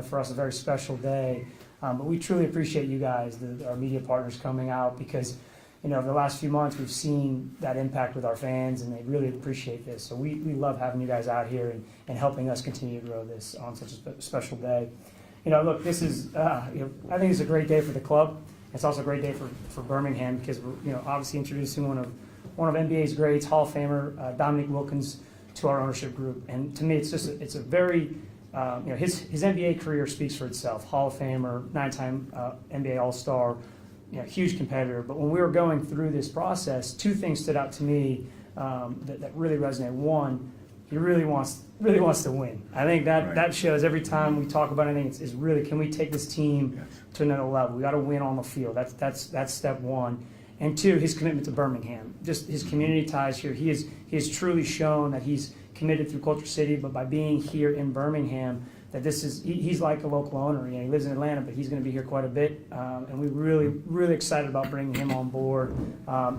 for us a very special day. But we truly appreciate you guys, our media partners, coming out, because over the last few months we've seen that impact with our fans, and they really appreciate this. So we love having you guys out here and helping us continue to grow this on such a special day. Look, this is I think it's a great day for the club. It's also a great day for Birmingham, because we're obviously introducing one of NBA's greats, Hall of Famer Dominique Wilkins, to our ownership group. And to me, it's a very his NBA career speaks for itself. Hall of Famer, 9-time NBA All-Star, huge competitor. But when we were going through this process, two things stood out to me that really resonate. One, he really wants to win. I think that shows every time we talk about anything. Is really, can we take this team to another level? We got to win on the field. That's step one. And two, his commitment to Birmingham, just his community ties here. He has truly shown that he's committed through Culture City, but by being here in Birmingham, that he's like a local owner. He lives in Atlanta, but he's going to be here quite a bit, and we're really excited about bringing him on board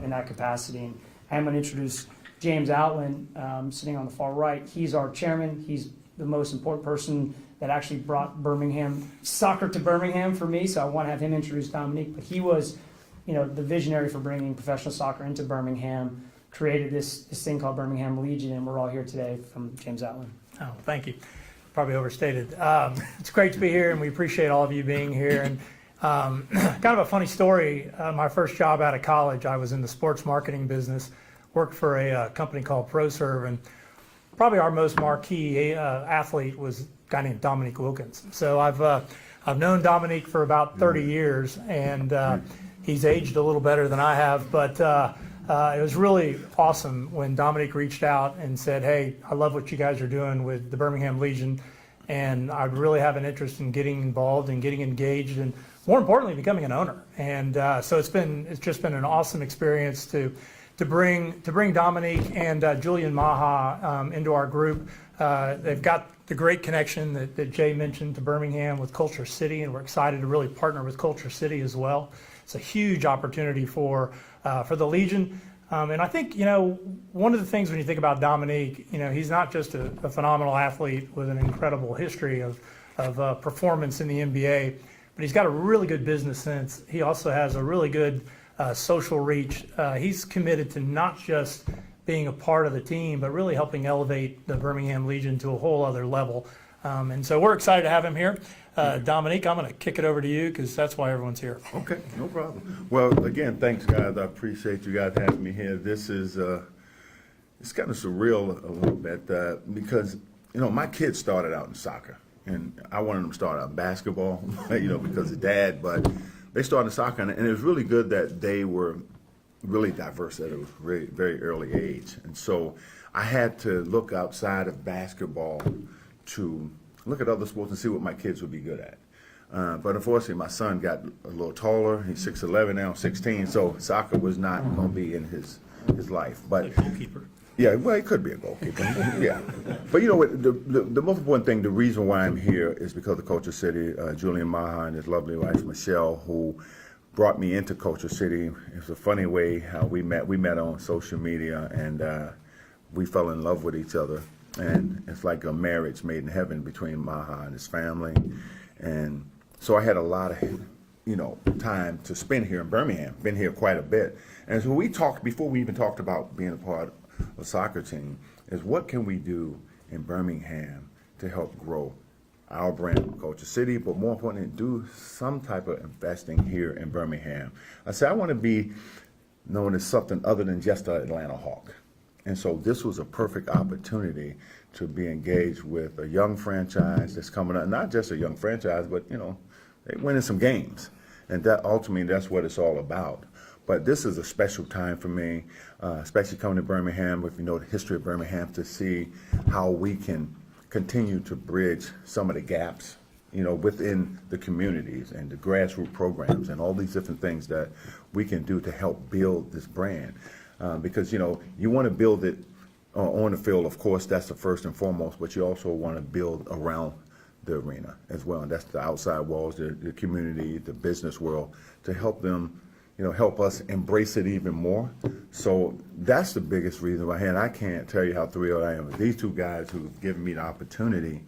in that capacity. And I'm going to introduce James Outland, sitting on the far right. He's our chairman. He's the most important person that actually brought Birmingham soccer to Birmingham for me, so I want to have him introduce Dominique. But he was the visionary for bringing professional soccer into Birmingham, created this thing called Birmingham Legion, and we're all here today from James Outland. Oh, thank you. Probably overstated. It's great to be here, and we appreciate all of you being here. And kind of a funny story, my first job out of college, I was in the sports marketing business, worked for a company called ProServe, and probably our most marquee athlete was a guy named Dominique Wilkins. So I've known Dominique for about 30 years, and he's aged a little better than I have, but it was really awesome when Dominique reached out and said, hey, I love what you guys are doing with the Birmingham Legion, and I'd really have an interest in getting involved and getting engaged, and more importantly, becoming an owner. And so it's just been an awesome experience to bring Dominique and Julian Maha into our group. They've got the great connection that Jay mentioned to Birmingham with Culture City, and we're excited to really partner with Culture City as well. It's a huge opportunity for the Legion. And I think, one of the things when you think about Dominique, he's not just a phenomenal athlete with an incredible history of performance in the NBA, but he's got a really good business sense. He also has a really good social reach. He's committed to not just being a part of the team, but really helping elevate the Birmingham Legion to a whole other level. And so we're excited to have him here. Dominique, I'm going to kick it over to you because that's why everyone's here. Okay, no problem. Well, again, thanks, guys. I appreciate you guys having me here. This is it's kind of surreal a little bit because, my kids started out in soccer, and I wanted them to start out in basketball, because of Dad, but they started soccer, and it was really good that they were really diverse at a very, very early age. And so I had to look outside of basketball to look at other sports and see what my kids would be good at. But unfortunately, my son got a little taller. He's 6'11", now 16, so soccer was not going to be in his life. But A goalkeeper. Yeah, well, he could be a goalkeeper. Yeah. But what, the most important thing, the reason why I'm here is because of Culture City. Julian Maha and his lovely wife, Michelle, who brought me into Culture City. It's a funny way how we met. We met on social media, and we fell in love with each other. And it's like a marriage made in heaven between Maha and his family. And so I had a lot of, time to spend here in Birmingham, been here quite a bit. And so we talked, before we even talked about being a part of a soccer team, is what can we do in Birmingham to help grow our brand, Culture City, but more importantly, do some type of investing here in Birmingham. I said, I want to be known as something other than just an Atlanta Hawk. And so this was a perfect opportunity to be engaged with a young franchise that's coming up, not just a young franchise, but, they're winning some games. And that ultimately, that's what it's all about. But this is a special time for me, especially coming to Birmingham, if you know the history of Birmingham, to see how we can continue to bridge some of the gaps, within the communities and the grassroots programs and all these different things that we can do to help build this brand. Because, you want to build it on the field, of course, that's the first and foremost, but you also want to build around the arena as well. And that's the outside walls, the community, the business world, to help them, help us embrace it even more. So that's the biggest reason why, and I can't tell you how thrilled I am with these two guys who've given me the opportunity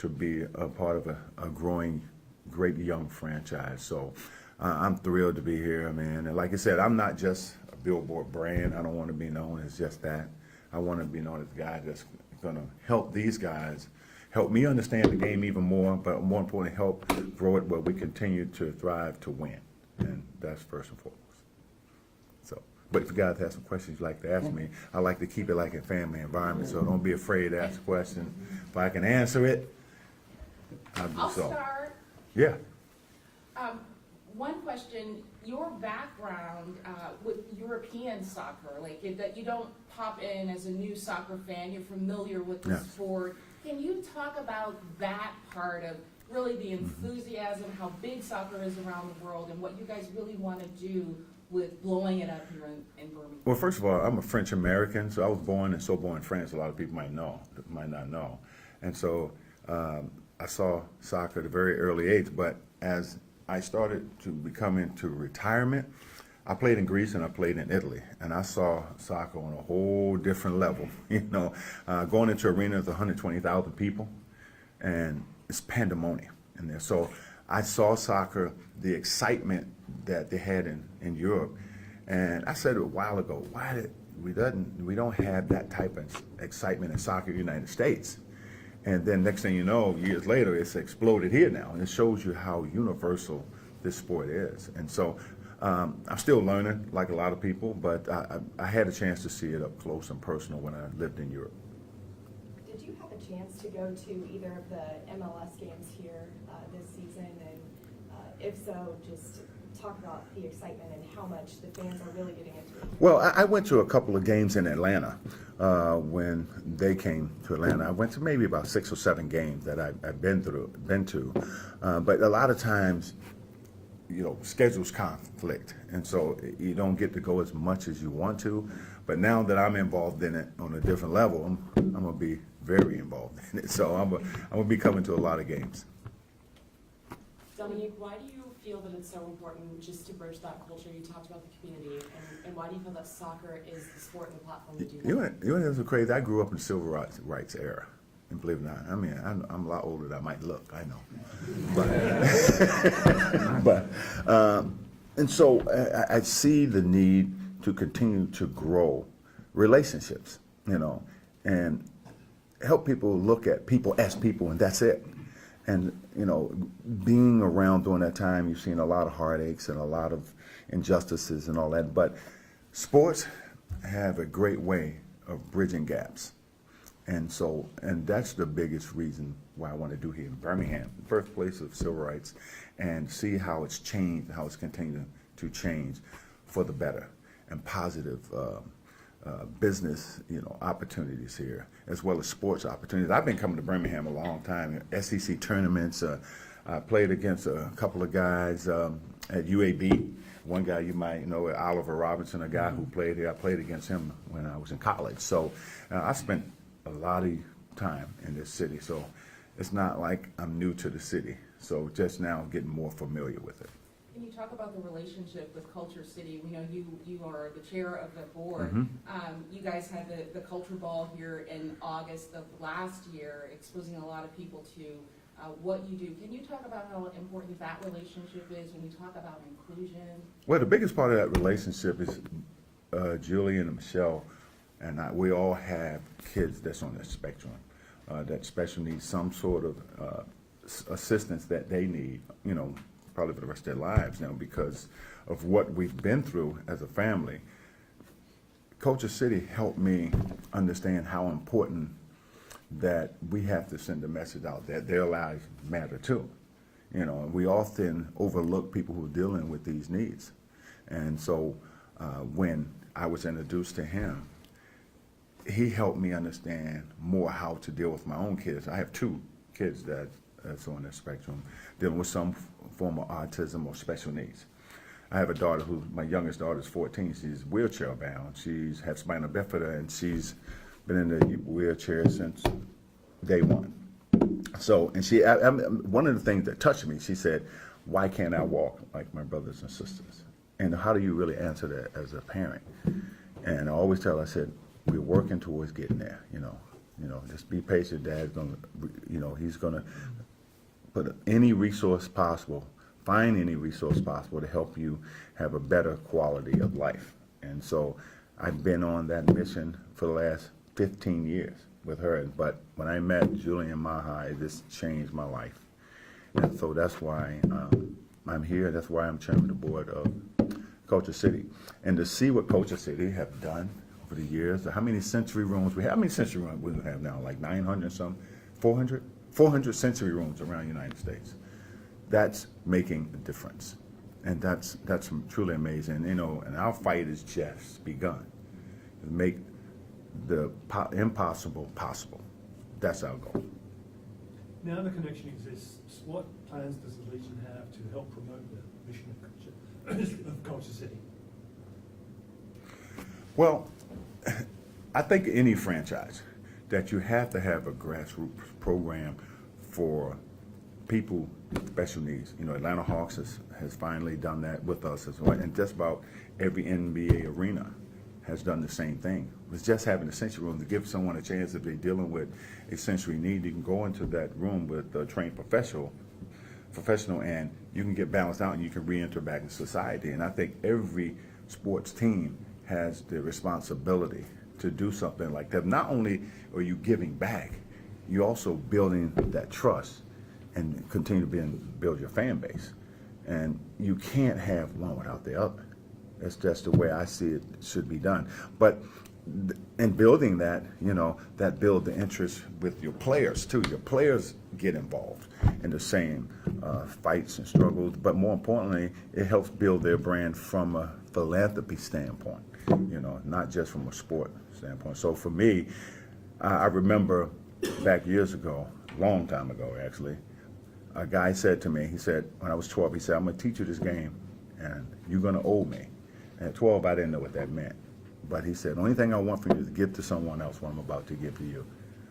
to be a part of a growing, great young franchise. So I'm thrilled to be here, man. And like I said, I'm not just a billboard brand. I don't want to be known as just that. I want to be known as a guy that's going to help these guys, help me understand the game even more, but more importantly, help grow it where we continue to thrive to win. And that's first and foremost. So, but if you guys have some questions you'd like to ask me, I like to keep it like a family environment, so don't be afraid to ask a question. If I can answer it, I'll do I'll so. start. Yeah. One question, your background with European soccer, like that you don't pop in as a new soccer fan, you're familiar with the Yes. sport. Can you talk about that part of really the enthusiasm, how big soccer is around the world, and what you guys really want to do with blowing it up here in Birmingham? Well, first of all, I'm a French American, so I was born and so born in France. A lot of people might not know. And so I saw soccer at a very early age, but as I started to become into retirement, I played in Greece and I played in Italy, and I saw soccer on a whole different level. Going into arenas of 120,000 people, and it's pandemonium in there. So I saw soccer, the excitement that they had in Europe, and I said it a while ago, why did we don't have that type of excitement in soccer in the United States? And then next thing you know, years later, it's exploded here now, and it shows you how universal this sport is. And so I'm still learning, like a lot of people, but I had a chance to see it up close and personal when I lived in Europe. Did you have a chance to go to either of the MLS games here this season? And if so, just talk about the excitement and how much the fans are really getting into it. Well, I went to a couple of games in Atlanta when they came to Atlanta. I went to maybe about 6 or 7 games that I've been to, but a lot of times, schedules conflict, and so you don't get to go as much as you want to. But now that I'm involved in it on a different level, I'm gonna be very involved in it. So I'm gonna be coming to a lot of games. Dominique, why do you feel that it's so important just to bridge that culture? You talked about the community, and why do you feel that soccer is the sport and the platform to do that? You know what's so crazy? I grew up in the civil rights era. And believe it or not, I mean, I'm a lot older than I might look, I know. And so I see the need to continue to grow relationships, and help people look at people as people, and that's it. And, being around during that time, you've seen a lot of heartaches and a lot of injustices and all that. But sports have a great way of bridging gaps. And that's the biggest reason why I want to do here in Birmingham, birthplace of civil rights, and see how it's changed, how it's continuing to change for the better, and positive business, opportunities here, as well as sports opportunities. I've been coming to Birmingham a long time. SEC tournaments. I played against a couple of guys at UAB. One guy you might know, Oliver Robinson, a guy who played here. I played against him when I was in college. So I spent a lot of time in this city. So it's not like I'm new to the city. So just now getting more familiar with it. Can you talk about the relationship with Culture City? We know you are the chair of the board. You guys had the Culture Ball here in August of last year, exposing a lot of people to what you do. Can you talk about how important that relationship is when we talk about inclusion? Well, the biggest part of that relationship is Julian and Michelle and we all have kids that's on the spectrum, that special needs some sort of assistance that they need, probably for the rest of their lives now because of what we've been through as a family. Culture City helped me understand how important that we have to send a message out that their lives matter too. And we often overlook people who are dealing with these needs. And so when I was introduced to him, he helped me understand more how to deal with my own kids. I have 2 kids that's on the spectrum, dealing with some form of autism or special needs. I have a daughter my youngest daughter is 14. She's wheelchair bound. She's had spinal bifida, and she's been in the wheelchair since day one. So, and one of the things that touched me, she said, "Why can't I walk like my brothers and sisters?" And how do you really answer that as a parent? And I always tell her, I said, we're working towards getting there, You know, just be patient. Dad's gonna, you know, he's gonna put any resource possible, find any resource possible to help you have a better quality of life. And so I've been on that mission for the last 15 years with her. But when I met Julian Maha, it just changed my life. And so that's why I'm here. That's why I'm chairman of the board of Culture City. And to see what Culture City have done over the years, how many sensory rooms we have, how many sensory rooms we have now, like 900 some, 400? 400 sensory rooms around the United States. That's making a difference. And that's truly amazing. You know, and our fight is just begun. To make the impossible possible. That's our goal. Now the connection exists, what plans does the Legion have to help promote the mission of Culture City? Well, I think any franchise that you have to have a grassroots program for people with special needs. You know, Atlanta Hawks has finally done that with us as well, and just about every NBA arena has done the same thing. It's just having a sensory room to give someone a chance if they're dealing with a sensory need. You can go into that room with a trained professional, and you can get balanced out and you can re-enter back in society. And I think every sports team has the responsibility to do something like that. Not only are you giving back, you're also building that trust and continue to build your fan base. And you can't have one without the other. That's just the way I see it should be done. But in building that, you know, that build the interest with your players too. Your players get involved in the same fights and struggles, but more importantly, it helps build their brand from a philanthropy standpoint, you know, not just from a sport standpoint. So for me, I remember back years ago, a long time ago actually, a guy said to me, he said, when I was 12, he said, I'm gonna teach you this game and you're gonna owe me. And at 12, I didn't know what that meant. But he said, the only thing I want from you is to give to someone else what I'm about to give to you.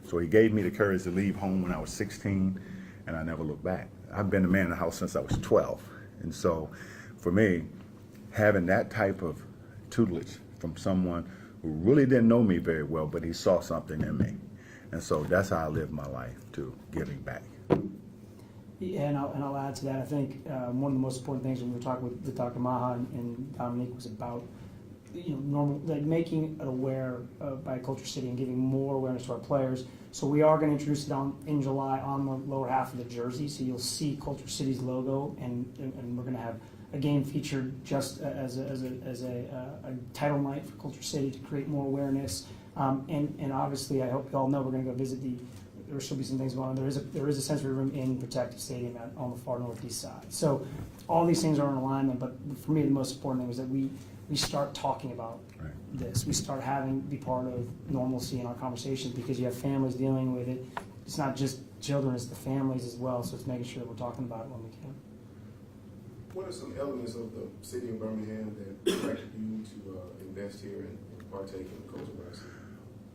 So he gave me the courage to leave home when I was 16, and I never looked back. I've been a man in the house since I was 12. And so for me, having that type of tutelage from someone who really didn't know me very well, but he saw something in me. And so that's how I live my life, too, giving back. Yeah, and I'll add to that. I think one of the most important things when we were talking with Dr. Maha and Dominique was about, you know, making it aware by Culture City and giving more awareness to our players. So we are going to introduce it in July on the lower half of the jersey. So you'll see Culture City's logo, and we're going to have a game featured just as a title night for Culture City to create more awareness. And obviously, I hope you all know we're going to go visit there will still be some things going on. There is a sensory room in Protective Stadium on the far northeast side. So all these things are in alignment, but for me the most important thing is that we start talking about this. We start be part of normalcy in our conversations, because you have families dealing with it. It's not just children, it's the families as well. So it's making sure that we're talking about it when we can. What are some elements of the city of Birmingham that attracted you to invest here and partake in the Culture WBRC?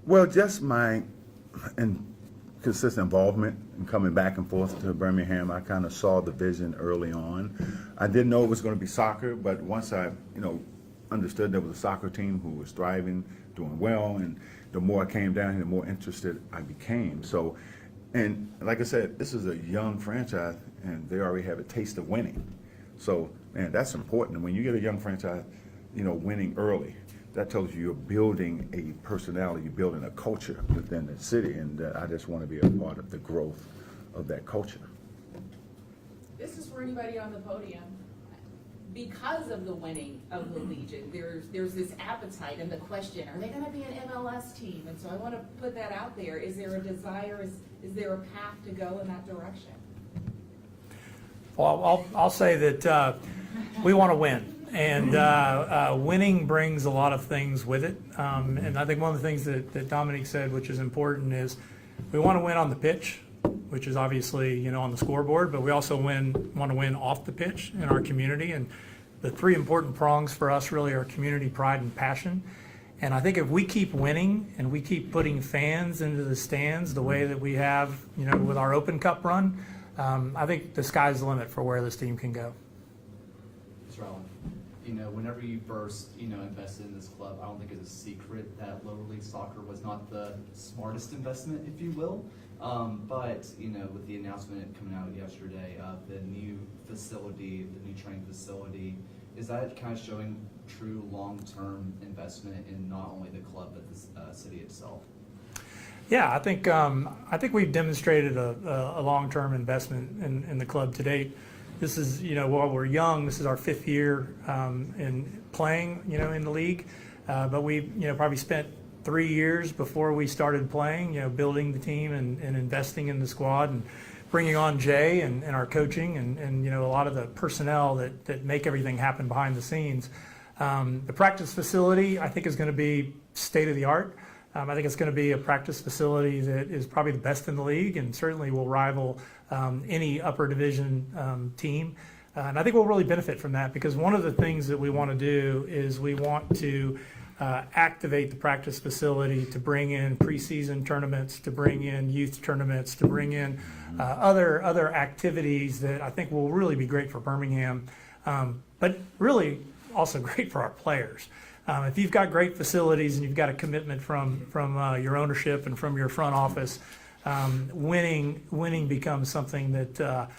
Well, just my consistent involvement in coming back and forth to Birmingham. I kind of saw the vision early on. I didn't know it was going to be soccer, but once I, you know, understood there was a soccer team who was thriving, doing well, and the more I came down here, the more interested I became. So, and like I said, this is a young franchise, and they already have a taste of winning. So, man, that's important. And when you get a young franchise, you know, winning early, that tells you you're building a personality, you're building a culture within the city, and I just want to be a part of the growth of that culture. This is for anybody on the podium. Because of the winning of the Legion, there's this appetite and the question, are they going to be an MLS team? And so I want to put that out there. Is there a desire, is there a path to go in that direction? Well, I'll say that we want to win. And winning brings a lot of things with it. And I think one of the things that Dominique said, which is important, is we want to win on the pitch, which is obviously, you know, on the scoreboard, but we also want to win off the pitch in our community. And the three important prongs for us really are community, pride, and passion. And I think if we keep winning and we keep putting fans into the stands the way that we have, you know, with our Open Cup run, I think the sky's the limit for where this team can go. Ms. Rowland. you know, whenever you first, you know, invested in this club, I don't think it's a secret that lower league soccer was not the smartest investment, if you will. But, you know, with the announcement coming out yesterday of the new facility, the new training facility, is that kind of showing true long-term investment in not only the club but the city itself? Yeah, I think we've demonstrated a long-term investment in the club to date. This is, you know, while we're young, this is our 5th year in playing, you know, in the league. But we, you know, probably spent 3 years before we started playing, you know, building the team and investing in the squad and bringing on Jay and our coaching and, you know, a lot of the personnel that make everything happen behind the scenes. The practice facility, I think, is going to be state of the art. I think it's going to be a practice facility that is probably the best in the league and certainly will rival any upper division team. And I think we'll really benefit from that because one of the things that we want to do is we want to activate the practice facility to bring in preseason tournaments, to bring in youth tournaments, to bring in other activities that I think will really be great for Birmingham, but really also great for our players. If you've got great facilities and you've got a commitment from your ownership and from your front office, winning becomes something that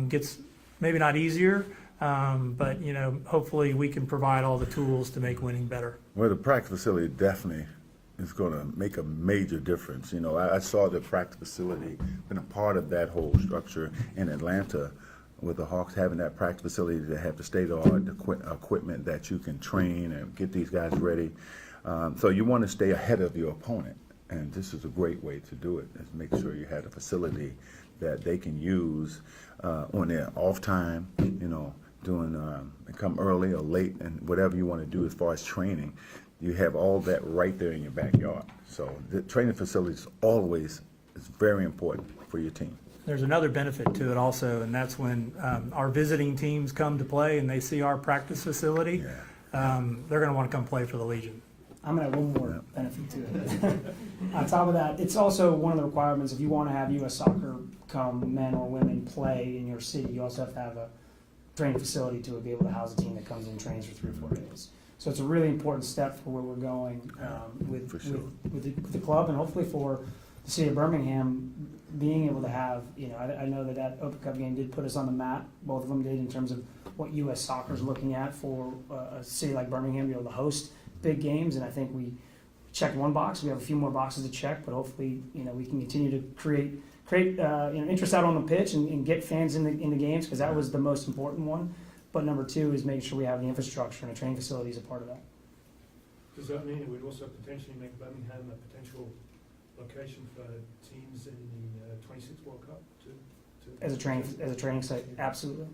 gets maybe not easier, but you know, hopefully we can provide all the tools to make winning better. Well, the practice facility definitely is going to make a major difference. You know, I saw the practice facility, been a part of that whole structure in Atlanta, with the Hawks having that practice facility to have the state-of-the-art equipment that you can train and get these guys ready. So you want to stay ahead of your opponent, and this is a great way to do it, is make sure you have a facility that they can use on their off time, you know, doing come early or late, and whatever you want to do as far as training. You have all that right there in your backyard. So the training facilities always is very important for your team. There's another benefit to it also, and that's when our visiting teams come to play and they see our practice facility, they're going to want to come play for the Legion. I'm going to add one more benefit to it. On top of that, it's also one of the requirements if you want to have U.S. soccer come men or women play in your city, you also have to have a training facility to be able to house a team that comes in and trains for 3 or 4 days. So it's a really important step for where we're going with the club and hopefully for the city of Birmingham being able to have, you know, I know that Open Cup game did put us on the map, both of them did, in terms of what U.S. soccer is looking at for a city like Birmingham to be able to host big games, and I think we checked one box. We have a few more boxes to check, but hopefully, you know, we can continue to create you know, interest out on the pitch and get fans in the games, because that was the most important one. But number 2 is making sure we have the infrastructure and a training facility as a part of that. Does that mean it would also potentially make Birmingham a potential location for teams in the 26th World Cup? As a training site, absolutely.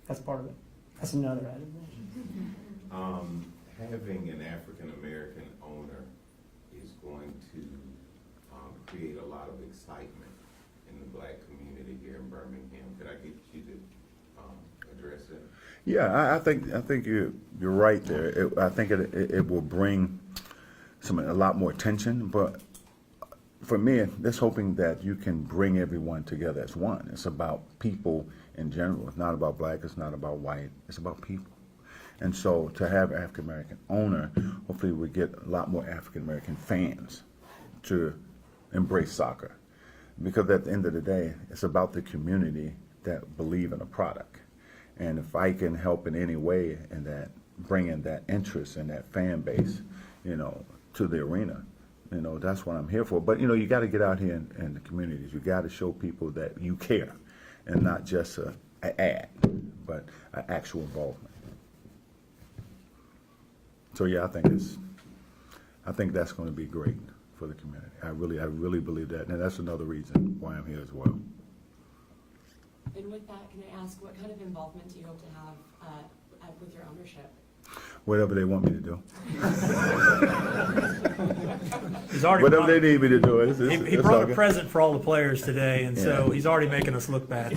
That's part of it. That's another added. Having an African American owner is going to create a lot of excitement in the black community here in Birmingham. Could I get you to address that? Yeah, I think you're right there. I think it will bring a lot more attention, but for me, just hoping that you can bring everyone together as one. It's about people in general. It's not about black. It's not about white. It's about people. And so to have an African American owner, hopefully we get a lot more African American fans to embrace soccer, because at the end of the day, it's about the community that believe in a product. And if I can help in any way in that, bringing that interest and that fan base, you know, to the arena, you know, that's what I'm here for. But, you know, you got to get out here in the communities. You got to show people that you care, and not just an ad, but an actual involvement. So yeah, I think that's going to be great for the community. I really believe that, and that's another reason why I'm here as well. And with that, can I ask, what kind of involvement do you hope to have with your ownership? Whatever they want me to do. He's already Whatever they need me to do. He brought a present for all the players today, and so he's already making us look bad.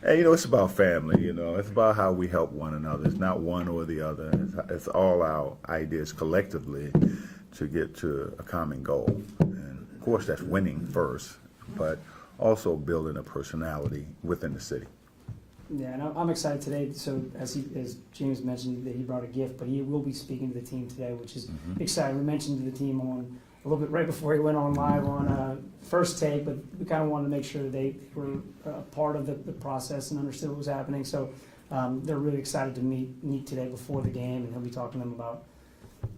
And, you know, it's about family, you know. It's about how we help one another. It's not one or the other. It's all our ideas collectively to get to a common goal. And, of course, that's winning first, but also building a personality within the city. Yeah, and I'm excited today. So as James mentioned, that he brought a gift, but he will be speaking to the team today, which is exciting. We mentioned to the team on a little bit right before he went on live on First Take, but we kind of wanted to make sure that they were part of the process and understood what was happening. So they're really excited to meet today before the game, and he'll be talking to them about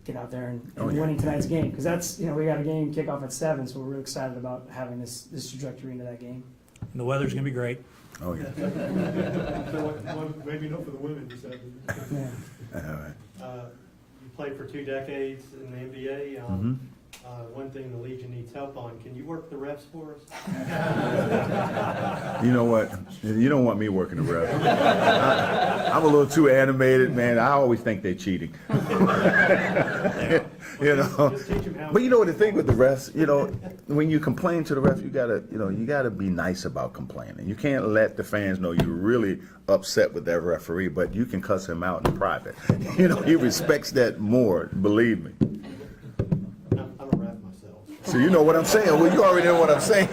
get out there and winning tonight's game, because that's, we got a game kickoff at 7, so we're really excited about having this trajectory into that game. And the weather's going to be great. Oh, yeah. Maybe not for the women this afternoon. Yeah. All right. You played for 2 decades in the NBA. One thing the Legion needs help on, can you work the refs for us? You know what? You don't want me working the ref. I'm a little too animated, man. I always think they're cheating. Just teach them how. But you know what the thing with the refs, when you complain to the ref, you gotta be nice about complaining. You can't let the fans know you're really upset with that referee, but you can cuss him out in private. He respects that more, believe me. I'm a ref myself. So you know what I'm saying. Well, you already know what I'm saying.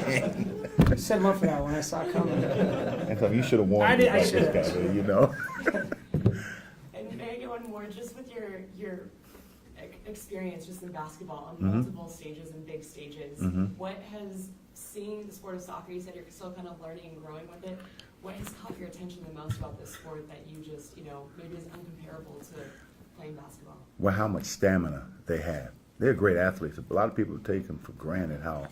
I set him up for that when I saw it coming. And so you should have warned I me did- I about should've. this guy, And may I get one more, just with your experience just in basketball on multiple stages and big stages, what has, seeing the sport of soccer, you said you're still kind of learning and growing with it, what has caught your attention the most about this sport that you just, maybe is uncomparable to playing basketball? Well, how much stamina they have. They're great athletes. A lot of people take them for granted how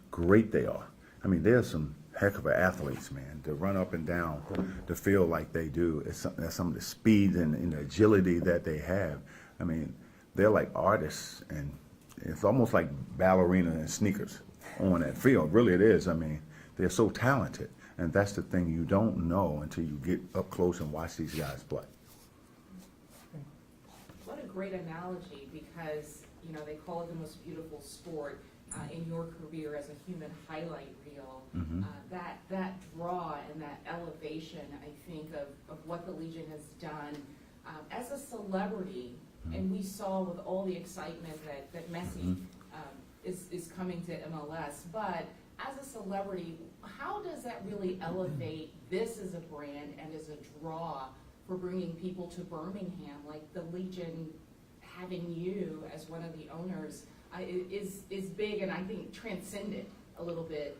great they are. I mean, there's some heck of athletes, man, to run up and down the field like they do. That's some of the speed and the agility that they have. I mean, they're like artists, and it's almost like ballerina and sneakers on that field. Really, it is. I mean, they're so talented, and that's the thing you don't know until you get up close and watch these guys play. What a great analogy, because, they call it the most beautiful sport in your career as a human highlight reel. That draw and that elevation, I think, of what the Legion has done as a celebrity, and we saw with all the excitement that Messi is coming to MLS, but as a celebrity, how does that really elevate this as a brand and as a draw for bringing people to Birmingham, like the Legion having you as one of the owners is big, and I think transcended a little bit.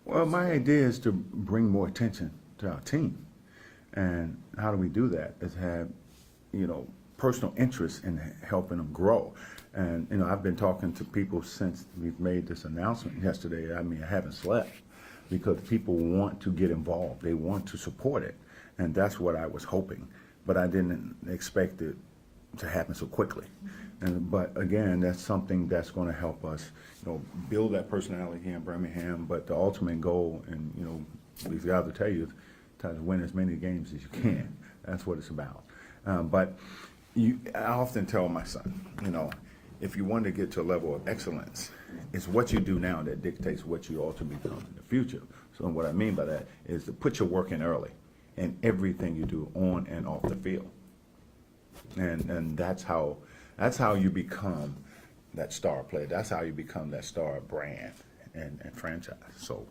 Well, my idea is to bring more attention to our team. And how do we do that? Is have, personal interest in helping them grow. And, I've been talking to people since we've made this announcement yesterday. I mean, I haven't slept, because people want to get involved. They want to support it. And that's what I was hoping. But I didn't expect it to happen so quickly. But again, that's something that's going to help us, build that personality here in Birmingham. But the ultimate goal, and we've got to tell you, try to win as many games as you can. That's what it's about. But I often tell my son, if you want to get to a level of excellence, it's what you do now that dictates what you ought to become in the future. So what I mean by that is to put your work in early in everything you do on and off the field. And that's how you become that star player. That's how you become that star brand and franchise. So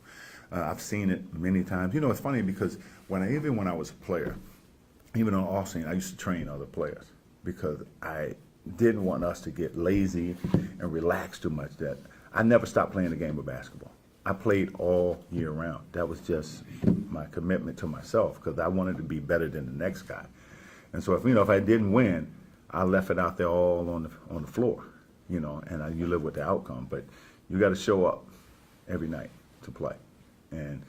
I've seen it many times. It's funny, because when I was a player, even on off scene, I used to train other players, because I didn't want us to get lazy and relax too much. That I never stopped playing the game of basketball. I played all year round. That was just my commitment to myself, because I wanted to be better than the next guy. And so if I didn't win, I left it out there all on the floor, and you live with the outcome. But you got to show up every night to play. And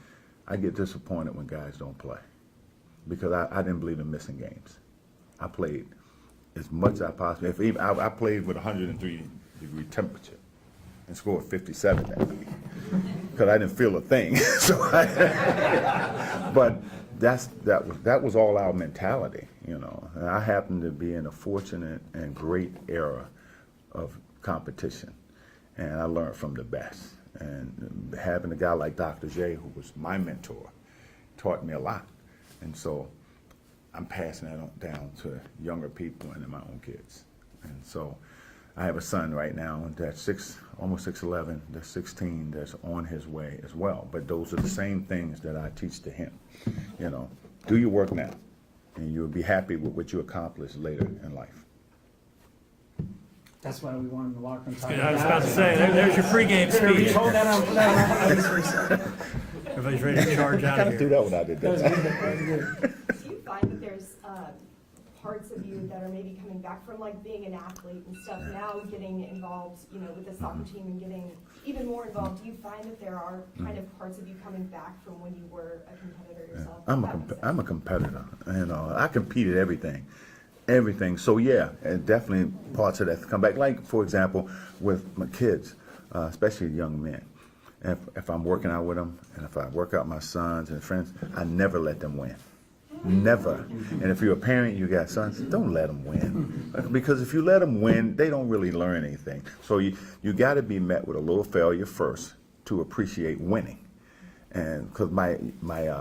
I get disappointed when guys don't play, because I didn't believe in missing games. I played as much as I possibly. I played with 103-degree temperature and scored 57 that week, because I didn't feel a thing. But that was all our mentality, And I happened to be in a fortunate and great era of competition, and I learned from the best. And having a guy like Dr. J, who was my mentor, taught me a lot. And so I'm passing that on down to younger people and to my own kids. And so I have a son right now that's almost 6'11", that's 16, that's on his way as well. But those are the same things that I teach to him. Do your work now, and you'll be happy with what you accomplish later in life. That's why we wanted the locker room time. I was about to say, there's your pregame speech. Hold that on, put that on ice for a second. Everybody's ready to charge out Kind of of threw here. that one out there. That was didn't good, I? that was good. Do you find that there's parts of you that are maybe coming back from like being an athlete and stuff now getting involved, you know, with the soccer team and getting even more involved? Do you find that there are kind of parts of you coming back from when you were a competitor yourself? I'm a competitor. You know, I compete at everything. So yeah, and definitely parts of that come back. Like for example, with my kids, especially young men. If I'm working out with them, and if I work out my sons and friends, I never let them win. Never. And if you're a parent, you got sons, don't let them win. Because if you let them win, they don't really learn anything. So you got to be met with a little failure first to appreciate winning. And because my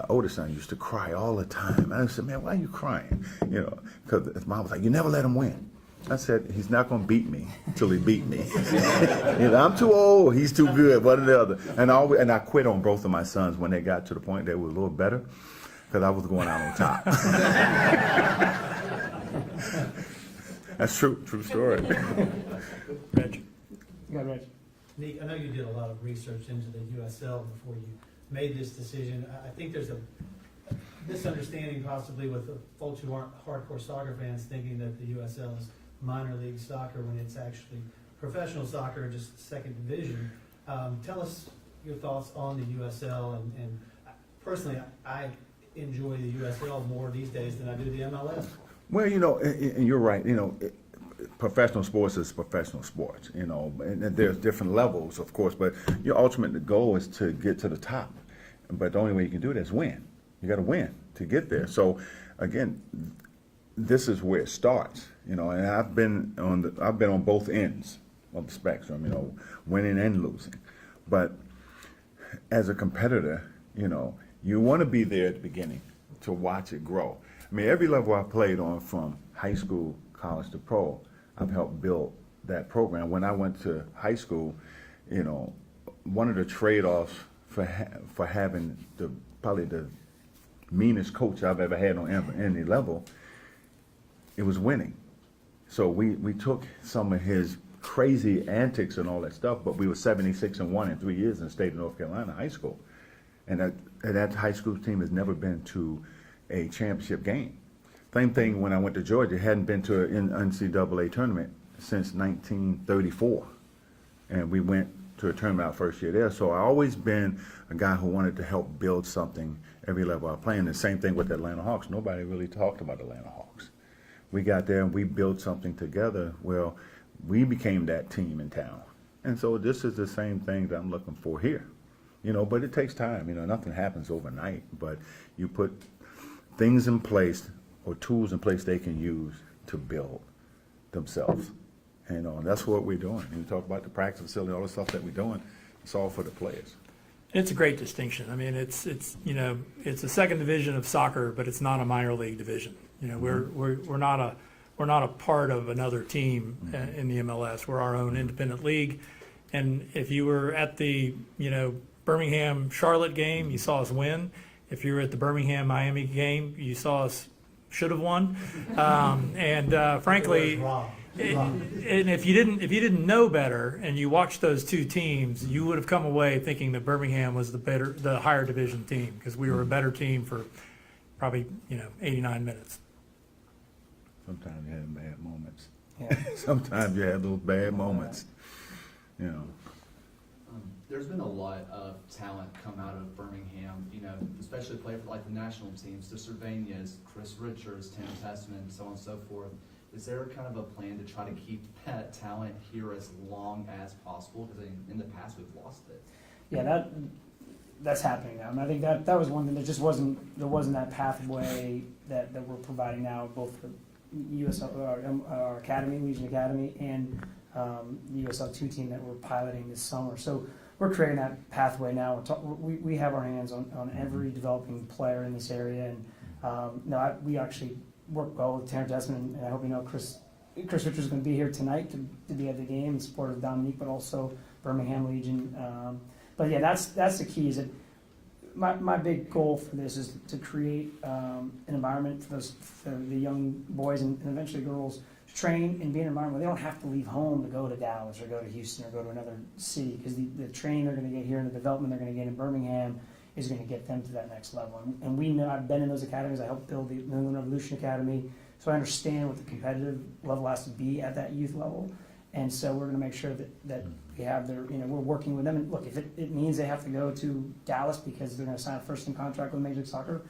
older son used to cry all the time. I said, man, why are you crying? You know, because his mom was like, you never let him win. I said, he's not going to beat me till he beat me. You know, I'm too old, he's too good, one or the other. And I quit on both of my sons when they got to the point they were a little better, because I was going out on top. That's true story. Reg. Go ahead, Reg. Nick, I know you did a lot of research into the USL before you made this decision. I think there's a misunderstanding possibly with the folks who aren't hardcore soccer fans thinking that the USL is minor league soccer when it's actually professional soccer, just second division. Tell us your thoughts on the USL, and personally, I enjoy the USL more these days than I do the MLS. Well, you know, and you're right. You know, professional sports is professional sports. You know, and there's different levels, of course. But your ultimate goal is to get to the top. But the only way you can do that is win. You got to win to get there. So, again, this is where it starts. You know, and I've been on both ends of the spectrum. You know, winning and losing. But as a competitor, you know, you want to be there at the beginning to watch it grow. I mean, every level I played on, from high school, college to pro, I've helped build that program. When I went to high school, you know, one of the trade-offs for having probably the meanest coach I've ever had on any level, it was winning. So we took some of his crazy antics and all that stuff, but we were 76-1 in 3 years in the state of North Carolina high school. And that high school team has never been to a championship game. Same thing when I went to Georgia, hadn't been to an NCAA tournament since 1934. And we went to a tournament our first year there. So I always been a guy who wanted to help build something every level I play. And the same thing with the Atlanta Hawks. Nobody really talked about the Atlanta Hawks. We got there and we built something together. Well, we became that team in town. And so this is the same thing that I'm looking for here. You know, but it takes time. You know, nothing happens overnight. But you put things in place or tools in place they can use to build themselves. You know, and that's what we're doing. And you talk about the practice facility, all the stuff that we're doing, it's all for the players. It's a great distinction. I mean, it's you know, it's a second division of soccer, but it's not a minor league division. You know, we're not a part of another team in the MLS. We're our own independent league. And if you were at the, you know, Birmingham Charlotte game, you saw us win. If you were at the Birmingham Miami game, you saw us should have won. Frankly, and if you didn't know better and you watched those two teams, you would have come away thinking that Birmingham was the higher division team, because we were a better team for probably, you know, 89 minutes. Sometimes you have bad moments. Yeah. Sometimes you have those bad moments. You know. There's been a lot of talent come out of Birmingham, you know, especially play for like the national teams, the Cervanias, Chris Richards, Tim Tessman, so on and so forth. Is there kind of a plan to try to keep that talent here as long as possible? Because in the past we've lost it. Yeah, that's happening now. And I think that was one thing that just wasn't that pathway that we're providing now, both the USL, our academy, Legion Academy, and the USL2 team that we're piloting this summer. So we're creating that pathway now. We have our hands on every developing player in this area, and we actually work well with Terrence Desmond, and I hope you know Chris Richards is going to be here tonight to be at the game in support of Dominique, but also Birmingham Legion. But yeah, that's the key. Is that my big goal for this is to create an environment for the young boys and eventually girls to train and be in an environment where they don't have to leave home to go to Dallas or go to Houston or go to another city, because the training they're going to get here and the development they're going to get in Birmingham is going to get them to that next level. And we know, I've been in those academies. I helped build the New England Revolution Academy, so I understand what the competitive level has to be at that youth level. And so we're going to make sure that we have their, we're working with them. And look, if it means they have to go to Dallas because they're going to sign a first-team contract with Major League Soccer,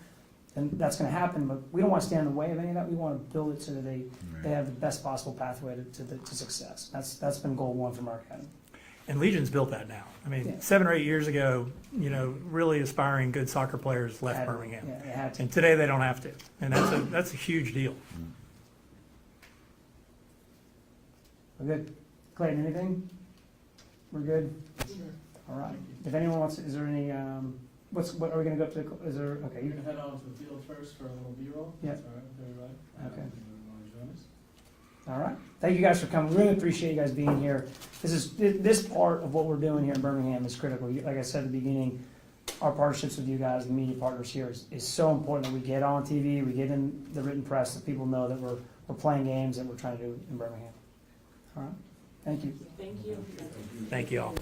then that's going to happen. But we don't want to stand in the way of any of that. We want to build it so that they have the best possible pathway to success. That's been goal one from our academy. And Legion's built that now. I mean, Yeah. 7 or 8 years ago, really aspiring good soccer players left Birmingham. Yeah, they had to. And today they don't have to. And that's a huge deal. We're good. Clayton, anything? We're good? All right. If anyone wants, is there any, what are we gonna go up to, is there, okay, You you can head on to the field first for a little B-roll. Yeah. That's all right with everybody. Okay. You want to join us? all right. Thank you guys for coming. Really appreciate you guys being here. This part of what we're doing here in Birmingham is critical. Like I said at the beginning, our partnerships with you guys, the media partners here, is so important that we get on TV, we get in the written press, that people know that we're playing games that we're trying to do in Birmingham. All right. Thank you. Thank you. Thank you all.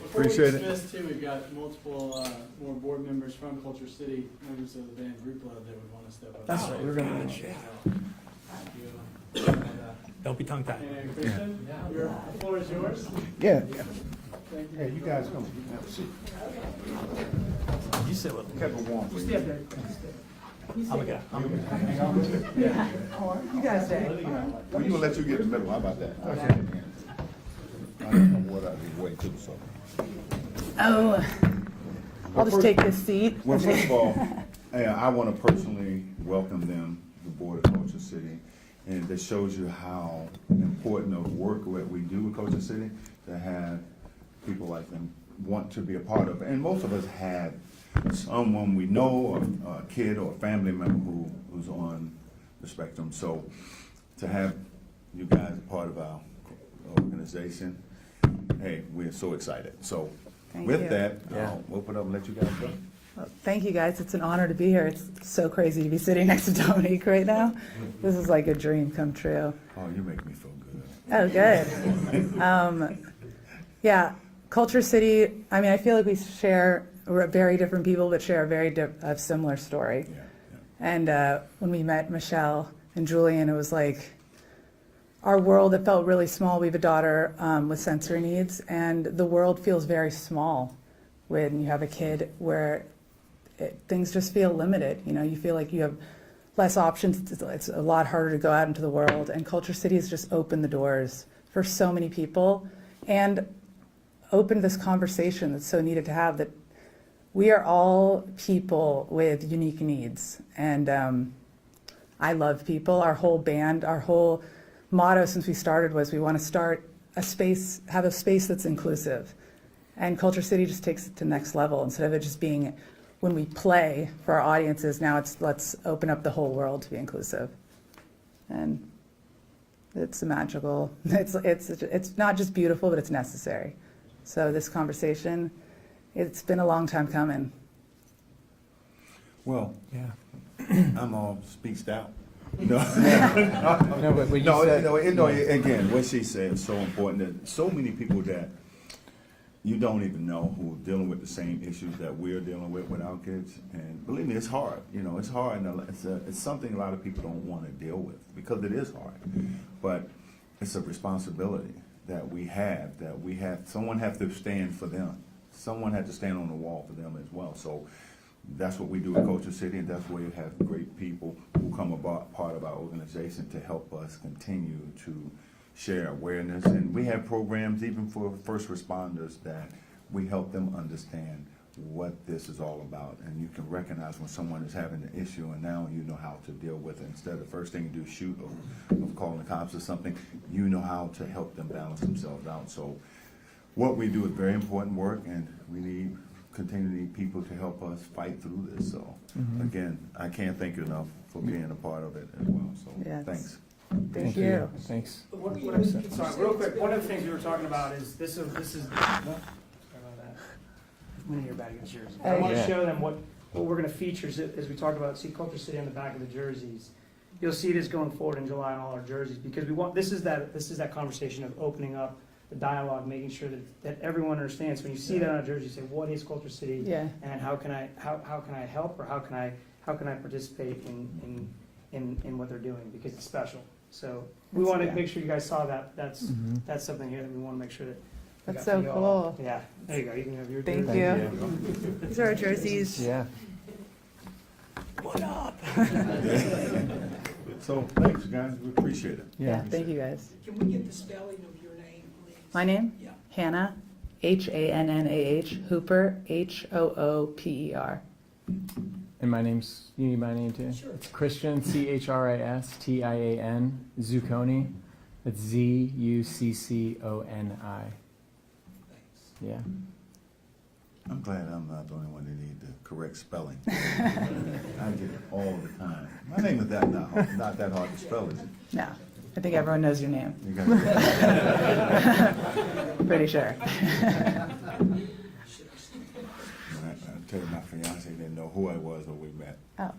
Before Appreciate we it. dismiss too, we've got multiple more board members from Culture City, members of the band Group Love that would want to step up. That's right. We're gonna. Don't be tongue-tied. And Christian, the floor is yours. Yeah. Thank you. Hey, you guys come. You can have a seat. You sit with them. Keep it warm, please. I'm a guy. You guys stay. We're gonna let you get in the middle. How about that? Okay. I don't know what I was way too, so. Oh, I'll just take this seat. Well, first of all, I want to personally welcome them, the Board of Culture City, and that shows you how important of work that we do with Culture City to have people like them want to be a part of it. And most of us have someone we know, or a kid or a family member who's on the spectrum. So to have you guys a part of our organization, hey, we're so excited. So Thank with you. that, I'll open up and let you guys go. Well, thank you, guys. It's an honor to be here. It's so crazy to be sitting next to Dominique right now. This is like a dream come true. Oh, you make me feel good. Oh, good. Yeah, Culture City, I mean, I feel like we're very different people, but share a very similar story. Yeah, And when we met Michelle and Julian, it was like our world, it felt really small. We have a daughter with sensory needs, and the world feels very small when you have a kid where things just feel limited. You feel like you have less options. It's a lot harder to go out into the world, and Culture City has just opened the doors for so many people and opened this conversation that's so needed to have, that we are all people with unique needs. And I love people. Our whole band, our whole motto since we started was we want to start have a space that's inclusive. And Culture City just takes it to the next level. Instead of it just being when we play for our audiences, now it's let's open up the whole world to be inclusive. And it's magical. It's not just beautiful, but it's necessary. So this conversation, it's been a long time coming. Well, Yeah. I'm all speeched out. No, No, but what you said. again, what she said is so important, that so many people that you don't even know who are dealing with the same issues that we're dealing with our kids. And believe me, it's hard. It's hard, and it's something a lot of people don't want to deal with, because it is hard. But it's a responsibility that we have, someone has to stand for them. Someone had to stand on the wall for them as well. So that's what we do at Culture City, and that's where you have great people who come about part of our organization to help us continue to share awareness. And we have programs even for first responders that we help them understand what this is all about. And you can recognize when someone is having an issue, and now you know how to deal with it. Instead of the first thing you do, shoot or calling the cops or something, you know how to help them balance themselves out. So what we do is very important work, and we continue to need people to help us fight through this. So again, I can't thank you enough for being a part of it as well. So Yes. thanks. Thank you. Thanks. Sorry, real quick, one of the things we were talking about is this is sorry about that. we need your bag against jerseys. I want to show them what we're going to feature as we talk about. See Culture City on the back of the jerseys. You'll see this going forward in July on all our jerseys because we want. This is that conversation of opening up the dialogue, making sure that everyone understands. When you see that on a jersey, you say, "What is Culture City?" Yeah. And how can I help or how can I participate in what they're doing because it's special. So we want to make sure you guys saw that. That's something here that we want to make sure that. That's so cool. Yeah, there you go. You can have your. Thank jersey. you. These are our jerseys. Yeah. What up? So thanks, guys. We appreciate it. Yeah, thank you guys. Can we get the spelling of your name, please? My name? Yeah. Hannah, Hannah, Hooper, Hooper. And my name's, you need my name too? Sure. It's Christian, Christian, Zucconi. It's Zucconi. Yeah. I'm glad I'm not the only one that need the correct spelling. I get it all the time. My name is not that hard to spell, is it? No, I think everyone knows your name. You got it. Pretty sure. I tell you, my fiance didn't know who I was when we met. Oh,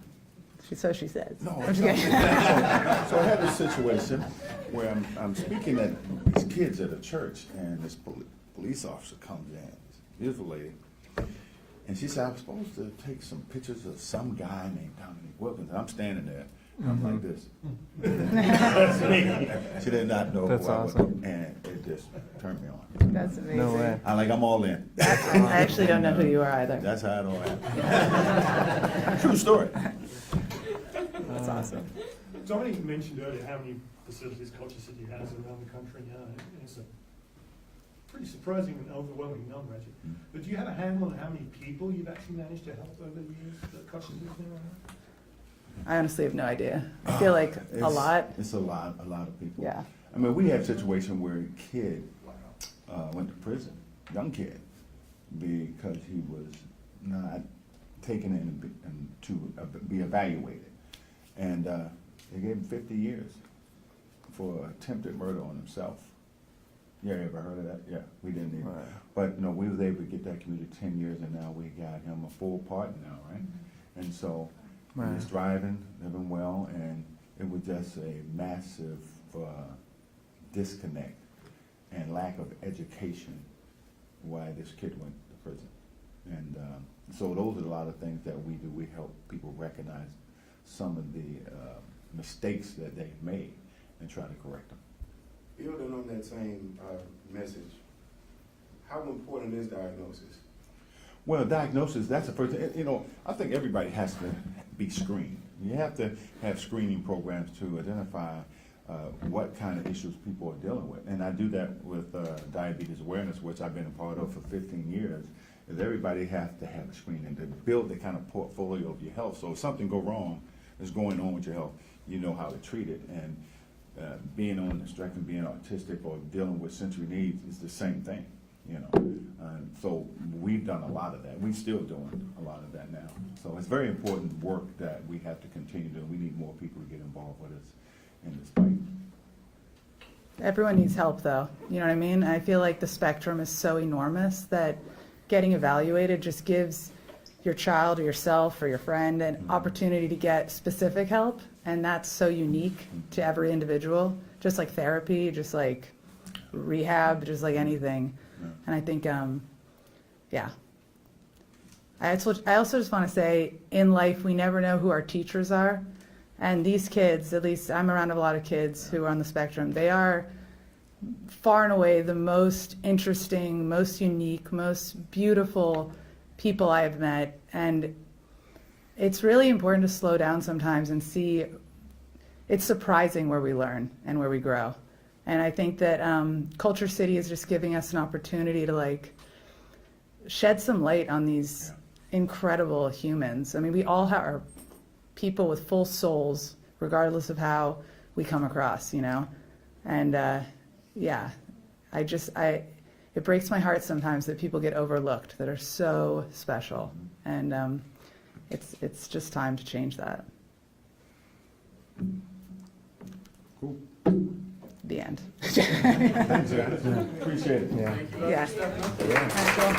so she says. No, I'm just kidding. so I had this situation where I'm speaking at these kids at a church, and this police officer comes in, this beautiful lady, and she said, I'm supposed to take some pictures of some guy named Dominique Wilkins, and I'm standing there, and I'm like this. That's me. She did not know That's who awesome. I was, and it just turned me on. That's amazing. No way. I'm all in. I actually don't know who you are either. That's how it all happened. True story. That's awesome. Dominique mentioned earlier how many facilities Culture City has around the country now. It's a pretty surprising and overwhelming number, actually. But do you have a handle on how many people you've actually managed to help over the years that Culture City's been around? I honestly have no idea. I feel like a lot. It's a lot of people. Yeah. I mean, we have a situation where a kid went to prison, young kid, because he was not taken in to be evaluated. And they gave him 50 years for attempted murder on himself. Yeah, you ever heard of that? Yeah, we didn't even. Right. But no, we was able to get that community 10 years, and now we got him a full pardon now, right? And so he's thriving, living well, and it was just a massive disconnect and lack of education why this kid went to prison. And so those are a lot of things that we do. We help people recognize some of the mistakes that they've made and try to correct them. Building on that same message, how important is diagnosis? Well, diagnosis, that's the first thing. You know, I think everybody has to be screened. You have to have screening programs to identify what kind of issues people are dealing with. And I do that with diabetes awareness, which I've been a part of for 15 years, is everybody has to have a screening to build the kind of portfolio of your health. So if something go wrong is going on with your health, you know how to treat it. And being on the spectrum, being autistic or dealing with sensory needs is the same thing, you know. So we've done a lot of that. We're still doing a lot of that now. So it's very important work that we have to continue doing. We need more people to get involved with us in this fight. Everyone needs help, though. You know what I mean? I feel like the spectrum is so enormous that getting evaluated just gives your child or yourself or your friend an opportunity to get specific help, and that's so unique to every individual, just like therapy, just like rehab, just like anything. And I think, yeah. I also just want to say, in life, we never know who our teachers are. And these kids, at least I'm around a lot of kids who are on the spectrum, they are far and away the most interesting, most unique, most beautiful people I have met. And it's really important to slow down sometimes and see, it's surprising where we learn and where we grow. And I think that Culture City is just giving us an opportunity to like shed some light on these incredible humans. I mean, we all are people with full souls, regardless of how we come across, you know? And yeah, it breaks my heart sometimes that people get overlooked that are so special. And it's just time to change that. Cool. The end. Thanks, guys. Appreciate it. Yeah. Yeah. Cool.